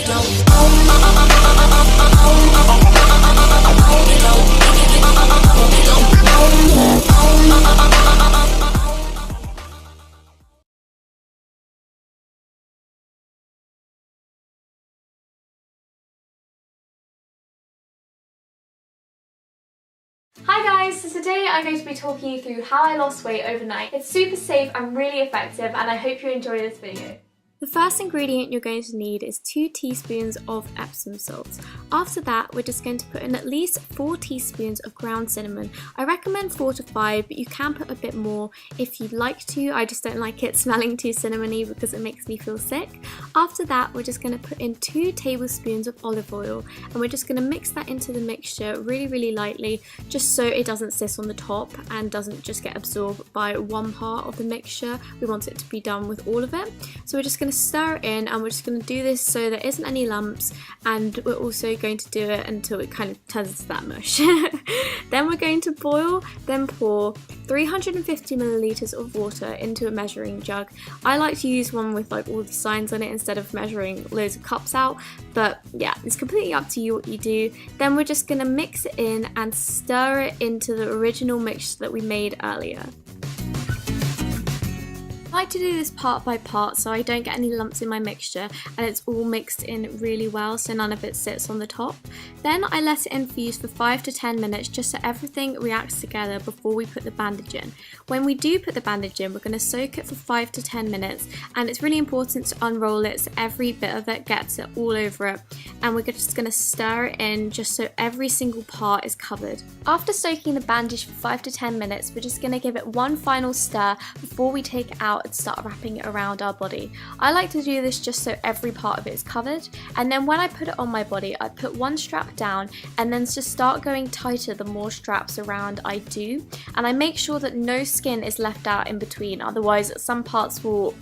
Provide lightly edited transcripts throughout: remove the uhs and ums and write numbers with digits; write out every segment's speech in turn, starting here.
Hi guys, so today I'm going to be talking you through how I lost weight overnight. It's super safe and really effective, and I hope you enjoy this video. The first ingredient you're going to need is 2 teaspoons of Epsom salts. After that, we're just going to put in at least 4 teaspoons of ground cinnamon. I recommend 4 to 5, but you can put a bit more if you'd like to. I just don't like it smelling too cinnamony because it makes me feel sick. After that, we're just going to put in 2 tablespoons of olive oil, and we're just going to mix that into the mixture really lightly, just so it doesn't sit on the top and doesn't just get absorbed by one part of the mixture. We want it to be done with all of it. So we're just going to stir it in, and we're just going to do this so there isn't any lumps, and we're also going to do it until it kind of turns into that mush. Then we're going to boil, then pour 350 milliliters of water into a measuring jug. I like to use one with like all the signs on it instead of measuring loads of cups out, but yeah, it's completely up to you what you do. Then we're just going to mix it in and stir it into the original mixture that we made earlier. I like to do this part by part so I don't get any lumps in my mixture and it's all mixed in really well so none of it sits on the top. Then I let it infuse for 5 to 10 minutes just so everything reacts together before we put the bandage in. When we do put the bandage in, we're going to soak it for 5 to 10 minutes, and it's really important to unroll it so every bit of it gets it all over it, and we're just going to stir it in just so every single part is covered. After soaking the bandage for 5 to 10 minutes, we're just going to give it one final stir before we take it out and start wrapping it around our body. I like to do this just so every part of it is covered, and then when I put it on my body, I put one strap down and then just start going tighter the more straps around I do, and I make sure that no skin is left out in between, otherwise some parts will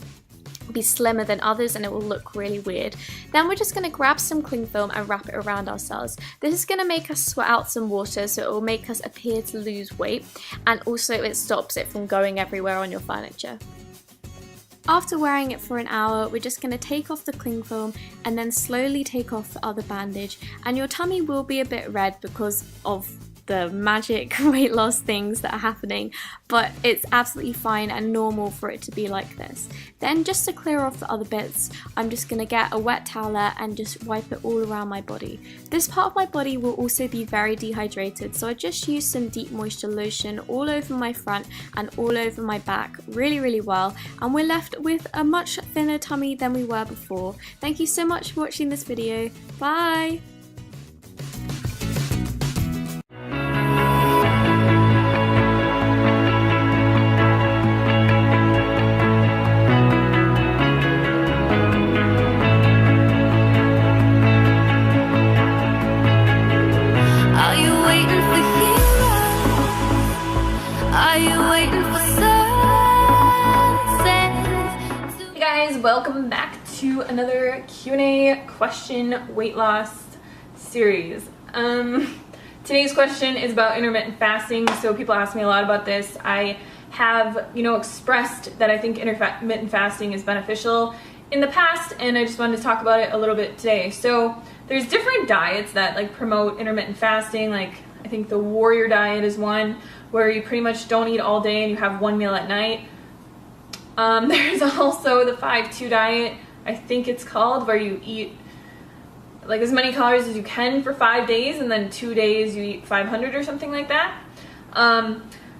be slimmer than others and it will look really weird. Then we're just going to grab some cling film and wrap it around ourselves. This is going to make us sweat out some water, so it will make us appear to lose weight, and also it stops it from going everywhere on your furniture. After wearing it for an hour, we're just going to take off the cling film and then slowly take off the other bandage, and your tummy will be a bit red because of the magic weight loss things that are happening, but it's absolutely fine and normal for it to be like this. Then just to clear off the other bits, I'm just going to get a wet towel and just wipe it all around my body. This part of my body will also be very dehydrated, so I just use some deep moisture lotion all over my front and all over my back really well, and we're left with a much thinner tummy than we were before. Thank you so much for watching this video. Bye! Welcome back to another Q&A question weight loss series. Today's question is about intermittent fasting, so people ask me a lot about this. I have, expressed that I think intermittent fasting is beneficial in the past, and I just wanted to talk about it a little bit today. So there's different diets that promote intermittent fasting. I think the warrior diet is one where you pretty much don't eat all day and you have one meal at night. There's also the 5-2 diet, I think it's called, where you eat as many calories as you can for 5 days, and then 2 days you eat 500 or something like that.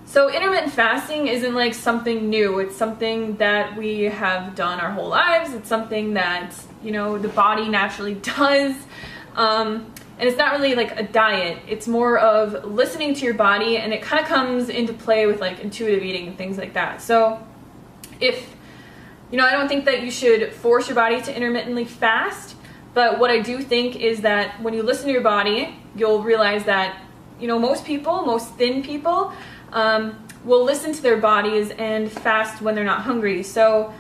So intermittent fasting isn't something new. It's something that we have done our whole lives. It's something that, the body naturally does. And it's not really a diet. It's more of listening to your body, and it kind of comes into play with intuitive eating and things like that. So if, I don't think that you should force your body to intermittently fast, but what I do think is that when you listen to your body, you'll realize that, most thin people, will listen to their bodies and fast when they're not hungry. So,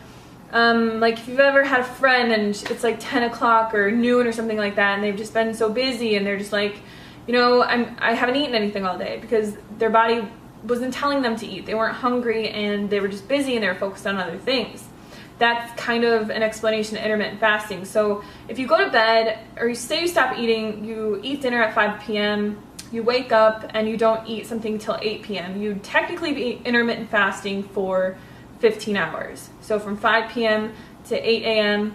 if you've ever had a friend and it's 10 o'clock or noon or something like that, and they've just been so busy and they're just I haven't eaten anything all day because their body wasn't telling them to eat. They weren't hungry and they were just busy and they were focused on other things. that's kind of an explanation of intermittent fasting. So if you go to bed, or you say you stop eating, you eat dinner at 5 p.m., you wake up and you don't eat something till 8 p.m., you'd technically be intermittent fasting for 15 hours. So from 5 p.m. to 8 a.m.,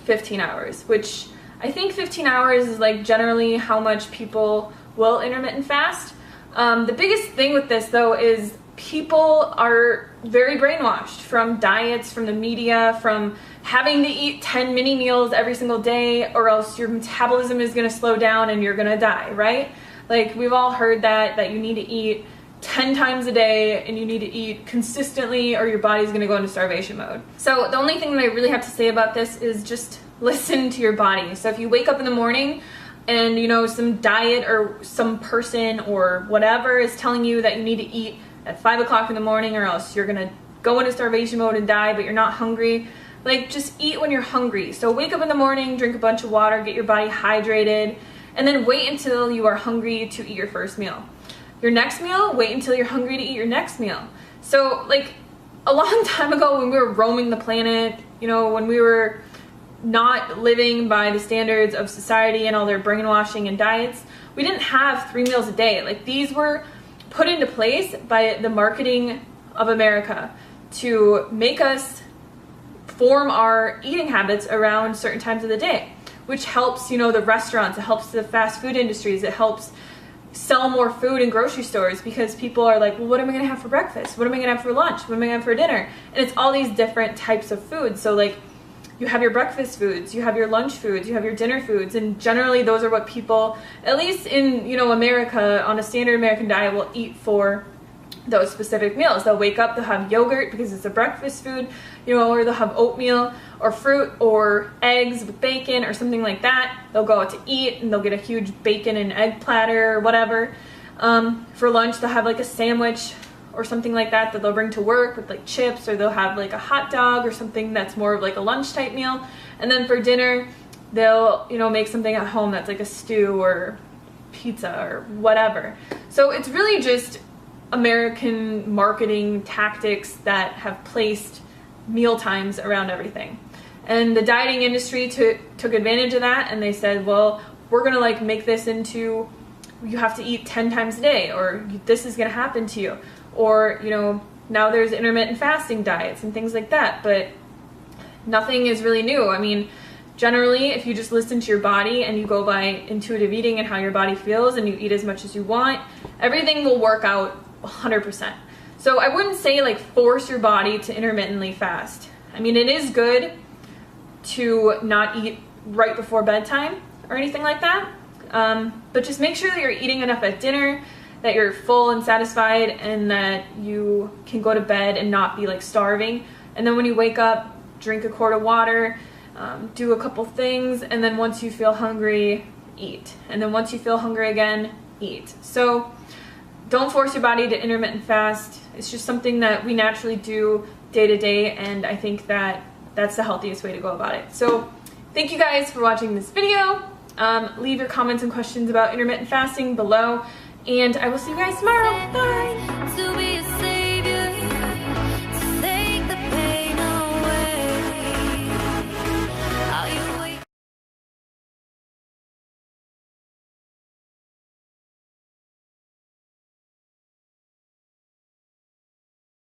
15 hours, which I think 15 hours is like generally how much people will intermittent fast. The biggest thing with this though is people are very brainwashed from diets, from the media, from having to eat 10 mini meals every single day or else your metabolism is going to slow down and you're going to die, right? Like we've all heard that you need to eat 10 times a day and you need to eat consistently or your body's going to go into starvation mode. So the only thing that I really have to say about this is just listen to your body. So if you wake up in the morning and you know some diet or some person or whatever is telling you that you need to eat at 5 o'clock in the morning or else you're gonna go into starvation mode and die, but you're not hungry, like just eat when you're hungry. So wake up in the morning, drink a bunch of water, get your body hydrated, and then wait until you are hungry to eat your first meal. Your next meal, wait until you're hungry to eat your next meal. So like a long time ago when we were roaming the planet, you know, when we were not living by the standards of society and all their brainwashing and diets, we didn't have 3 meals a day. Like these were put into place by the marketing of America to make us form our eating habits around certain times of the day, which helps, you know, the restaurants, it helps the fast food industries, it helps sell more food in grocery stores because people are like, well, what am I gonna have for breakfast? What am I gonna have for lunch? What am I gonna have for dinner? And it's all these different types of foods. So like you have your breakfast foods, you have your lunch foods, you have your dinner foods, and generally those are what people, at least in, you know, America, on a standard American diet, will eat for those specific meals. They'll wake up, they'll have yogurt because it's a breakfast food, you know, or they'll have oatmeal or fruit or eggs with bacon or something like that. They'll go out to eat and they'll get a huge bacon and egg platter or whatever. For lunch, they'll have like a sandwich or something like that they'll bring to work with like chips, or they'll have like a hot dog or something that's more of like a lunch type meal. And then for dinner, they'll, you know, make something at home that's like a stew or pizza or whatever. So it's really just American marketing tactics that have placed meal times around everything. And the dieting industry took advantage of that, and they said, well, we're gonna like make this into, you have to eat 10 times a day, or this is gonna happen to you. Or, you know, now there's intermittent fasting diets and things like that, but nothing is really new. I mean, generally, if you just listen to your body and you go by intuitive eating and how your body feels and you eat as much as you want, everything will work out 100%. So I wouldn't say like force your body to intermittently fast. I mean, it is good to not eat right before bedtime or anything like that, but just make sure that you're eating enough at dinner, that you're full and satisfied, and that you can go to bed and not be like starving. And then when you wake up, drink a quart of water, do a couple things, and then once you feel hungry, eat. And then once you feel hungry again, eat. So don't force your body to intermittent fast. It's just something that we naturally do day to day, and I think that that's the healthiest way to go about it. So thank you guys for watching this video. Leave your comments and questions about intermittent fasting below, and I will see you guys tomorrow. Bye!